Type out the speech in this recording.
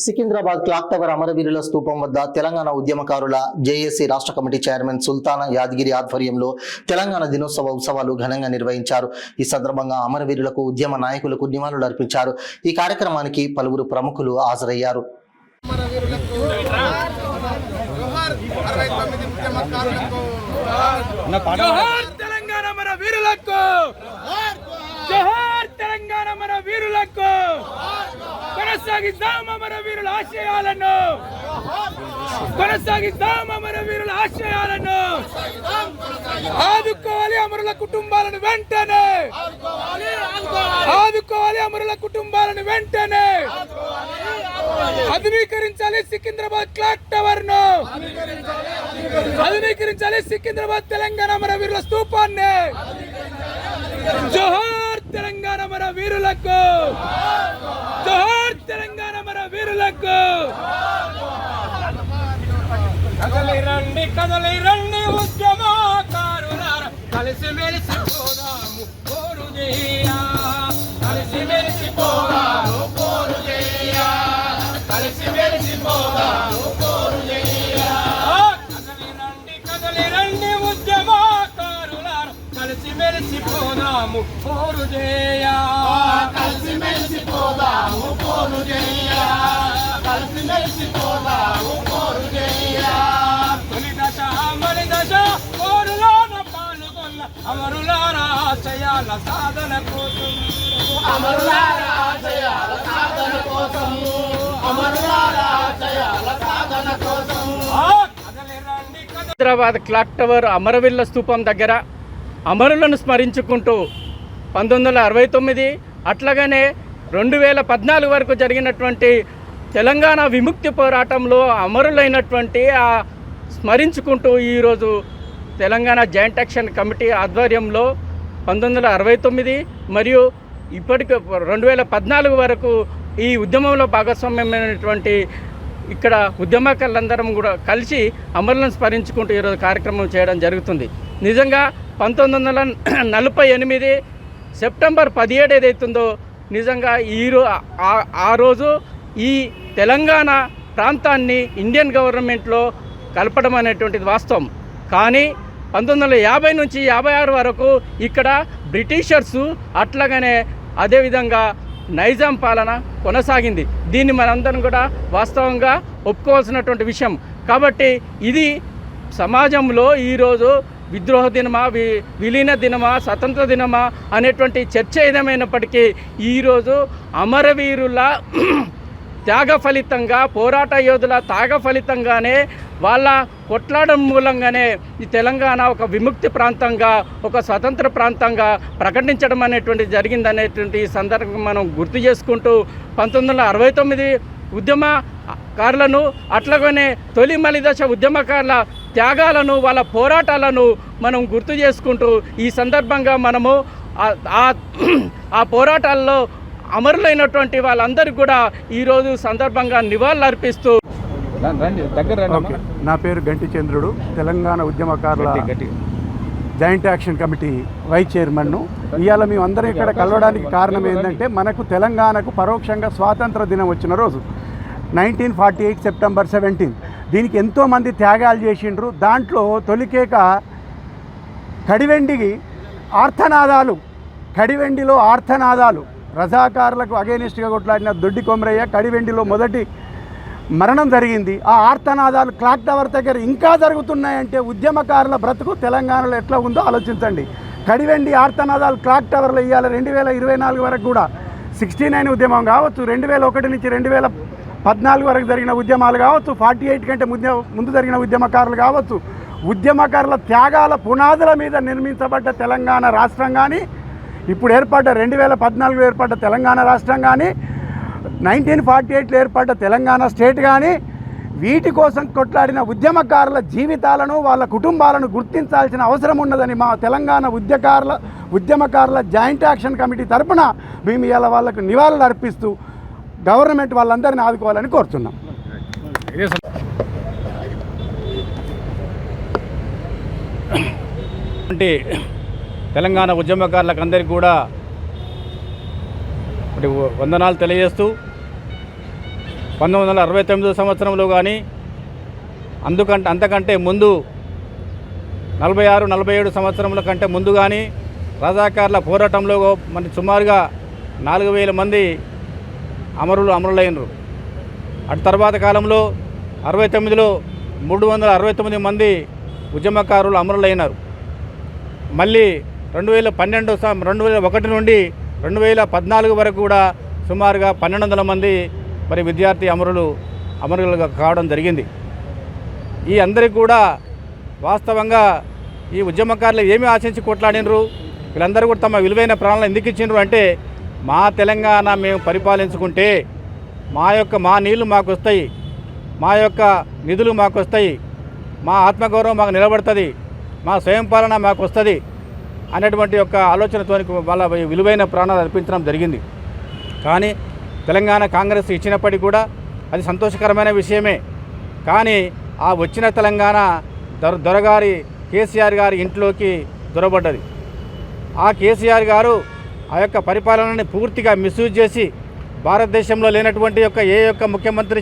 Secunderabad clock tower అమరవీరుల స్తూపం వద్ద తెలంగాణ ఉద్యమకారుల జేఏసీ రాష్ట్ర కమిటీ చైర్మన్ సుల్తానా యాదగిరి ఆధ్వర్యంలో తెలంగాణ దినోత్సవ ఉత్సవాలు ఘనంగా నిర్వహించారు. ఈ సందర్భంగా అమరవీరులకు, ఉద్యమ నాయకులకు నివాళులు అర్పించారు. ఈ కార్యక్రమానికి పలువురు ప్రముఖులు హాజరయ్యారు. కొనసాగిద్దాం అమరవీరుల ఆశయాలను, కొనసాగిద్దాం అమరవీరుల ఆశయాలను. ఆదుకోవాలి అమరుల కుటుంబాలను వెంటనే, ఆదుకోవాలి అమరుల కుటుంబాలను వెంటనే. ఆధునీకరించాలి సికింద్రాబాద్ క్లాక్ టవర్ ను, ఆధునీకరించాలి సికింద్రాబాద్ తెలంగాణ అమరవీరుల స్తూపాన్ని. జోహార్ తెలంగాణ అమరవీరులకు, జోహార్ తెలంగాణ అమరవీరులకు. కదలి రండి, కదలి రండి ఉద్యమకారులారా, కలిసి మెలిసి పోదాము పోరు చేయ, కలిసి మెలిసి పోదాము పోరు చేయ, కలిసి మెలిసి పోదాము పోరు చేయ. కదలి రండి, కదలి రండి ఉద్యమకారులారా, కలిసి మెలిసి పోదాము పోరు చేయ, కలిసి మెలిసి పోదాము పోరు చేయ, కలిసి మెలిసి పోదాము పోరు చేయ. తొలి దశ అమరి దశ పోరులోన పాల్గొన్న అమరులార ఆశయాల సాధన కోసం, అమరులార ఆశయాల సాధన కోసం, అమరులార ఆశయాల సాధన కోసం. హైదరాబాద్ క్లాక్ టవర్ అమరవీరుల స్తూపం దగ్గర అమరులను స్మరించుకుంటూ 1969 అట్లాగనే 2014 వరకు జరిగినటువంటి తెలంగాణ విముక్తి పోరాటంలో అమరులైనటువంటి స్మరించుకుంటూ ఈరోజు తెలంగాణ జాయింట్ యాక్షన్ కమిటీ ఆధ్వర్యంలో 1969 మరియు ఇప్పటికి 2014 వరకు ఈ ఉద్యమంలో భాగస్వామ్యమైనటువంటి ఇక్కడ ఉద్యమకారులందరం కూడా కలిసి అమరులను స్మరించుకుంటూ ఈరోజు కార్యక్రమం చేయడం జరుగుతుంది. నిజంగా 1948 సెప్టెంబర్ 17 ఏదైతుందో నిజంగా ఆ రోజు ఈ తెలంగాణ ప్రాంతాన్ని ఇండియన్ గవర్నమెంట్లో కలపడం అనేటువంటిది వాస్తవం. కానీ 1950 నుంచి 56 వరకు ఇక్కడ బ్రిటిషర్సు అట్లాగనే అదేవిధంగా నైజాం పాలన కొనసాగింది. దీన్ని మనందరం కూడా వాస్తవంగా ఒప్పుకోవాల్సినటువంటి విషయం. కాబట్టి ఇది సమాజంలో ఈరోజు విద్రోహ దినమా, విలీన దినమా, స్వతంత్ర దినమా అనేటువంటి చర్చ ఏదేమైనప్పటికీ ఈరోజు అమరవీరుల త్యాగ ఫలితంగా, పోరాట యోధుల త్యాగ ఫలితంగానే, వాళ్ళ కొట్లాడడం మూలంగానే ఈ తెలంగాణ ఒక విముక్తి ప్రాంతంగా, ఒక స్వతంత్ర ప్రాంతంగా ప్రకటించడం అనేటువంటి జరిగిందనేటువంటి సందర్భం మనం గుర్తు చేసుకుంటూ 1969 ఉద్యమకారులను అట్లాగనే తొలి మలిదశ ఉద్యమకారుల త్యాగాలను, వాళ్ళ పోరాటాలను మనం గుర్తు చేసుకుంటూ ఈ సందర్భంగా మనము ఆ పోరాటాల్లో అమరులైనటువంటి వాళ్ళందరికీ కూడా ఈరోజు సందర్భంగా నివాళులు అర్పిస్తూ. నా పేరు గంటి చంద్రుడు, తెలంగాణ ఉద్యమకారుల జాయింట్ యాక్షన్ కమిటీ వైస్ చైర్మన్ను. ఇవాళ మేమందరం ఇక్కడ కలవడానికి కారణం ఏంటంటే మనకు తెలంగాణకు పరోక్షంగా స్వాతంత్ర దినం వచ్చిన రోజు 1948 సెప్టెంబర్ 17. దీనికి ఎంతోమంది త్యాగాలు చేసిండ్రు. దాంట్లో తొలికేక కడివెండికి ఆర్తనాదాలు, కడివెండిలో ఆర్తనాదాలు, రజాకారులకు అగేనిస్ట్గా కొట్లాడిన దొడ్డి కొమరయ్య కడివెండిలో మొదటి మరణం జరిగింది. ఆ ఆర్తనాదాలు క్లాక్ టవర్ దగ్గర ఇంకా జరుగుతున్నాయంటే ఉద్యమకారుల బ్రతుకు తెలంగాణలో ఎట్లా ఉందో ఆలోచించండి. కడివెండి ఆర్తనాదాలు క్లాక్ టవర్లో ఇవ్వాలి. 2024 వరకు కూడా 69 ఉద్యమం కావచ్చు, 2001 నుంచి 2014 వరకు జరిగిన ఉద్యమాలు కావచ్చు, 48 కంటే ముందు జరిగిన ఉద్యమకారులు కావచ్చు, ఉద్యమకారుల త్యాగాల పునాదుల మీద నిర్మించబడ్డ తెలంగాణ రాష్ట్రం కానీ, ఇప్పుడు ఏర్పడ్డ 2014 ఏర్పడ్డ తెలంగాణ రాష్ట్రం కానీ, 1948 ఏర్పడ్డ తెలంగాణ స్టేట్ కానీ, వీటి కోసం కొట్లాడిన ఉద్యమకారుల జీవితాలను, వాళ్ళ కుటుంబాలను గుర్తించాల్సిన అవసరం ఉన్నదని మా తెలంగాణ ఉద్యమకారుల జాయింట్ యాక్షన్ కమిటీ తరఫున మేము ఇలా వాళ్ళకు నివాళులు అర్పిస్తూ గవర్నమెంట్ వాళ్ళందరినీ ఆదుకోవాలని కోరుతున్నాం. తెలంగాణ ఉద్యమకారులకు అందరికీ కూడా వందనాలు తెలియజేస్తూ 1969 సంవత్సరంలో కానీ అంతకంటే ముందు 46-47 సంవత్సరముల కంటే ముందు కానీ రజాకార్ల పోరాటంలో మన సుమారుగా 4000 మంది అమరులైనరు. అటు తర్వాత కాలంలో 69లో 369 మంది ఉద్యమకారులు అమరులైనారు. మళ్ళీ 2001 నుండి 2014 వరకు కూడా సుమారుగా 1200 మంది మరి విద్యార్థి అమరులుగా కావడం జరిగింది. ఈ అందరికీ కూడా వాస్తవంగా ఈ ఉద్యమకారులు ఏమి ఆశించి కొట్లాడినరు, వీళ్ళందరూ కూడా తమ విలువైన ప్రాణాలను ఎందుకు ఇచ్చిండ్రు అంటే, మా తెలంగాణ మేము పరిపాలించుకుంటే మా నీళ్లు మాకు వస్తాయి, మా యొక్క నిధులు మాకు వస్తాయి, మా ఆత్మగౌరవం మాకు నిలబడుతుంది, మా స్వయం పాలన మాకు వస్తుంది అనేటువంటి యొక్క ఆలోచనతో వాళ్ళ విలువైన ప్రాణాలు అర్పించడం జరిగింది. కానీ తెలంగాణ కాంగ్రెస్ ఇచ్చినప్పటికీ కూడా అది సంతోషకరమైన విషయమే. కానీ ఆ వచ్చిన తెలంగాణ దొరగారి కేసీఆర్ గారి ఇంట్లోకి దొరబడ్డది. ఆ కేసీఆర్ గారు ఆ యొక్క పరిపాలనని పూర్తిగా మిస్యూజ్ చేసి భారతదేశంలో లేనటువంటి ఏ యొక్క ముఖ్యమంత్రి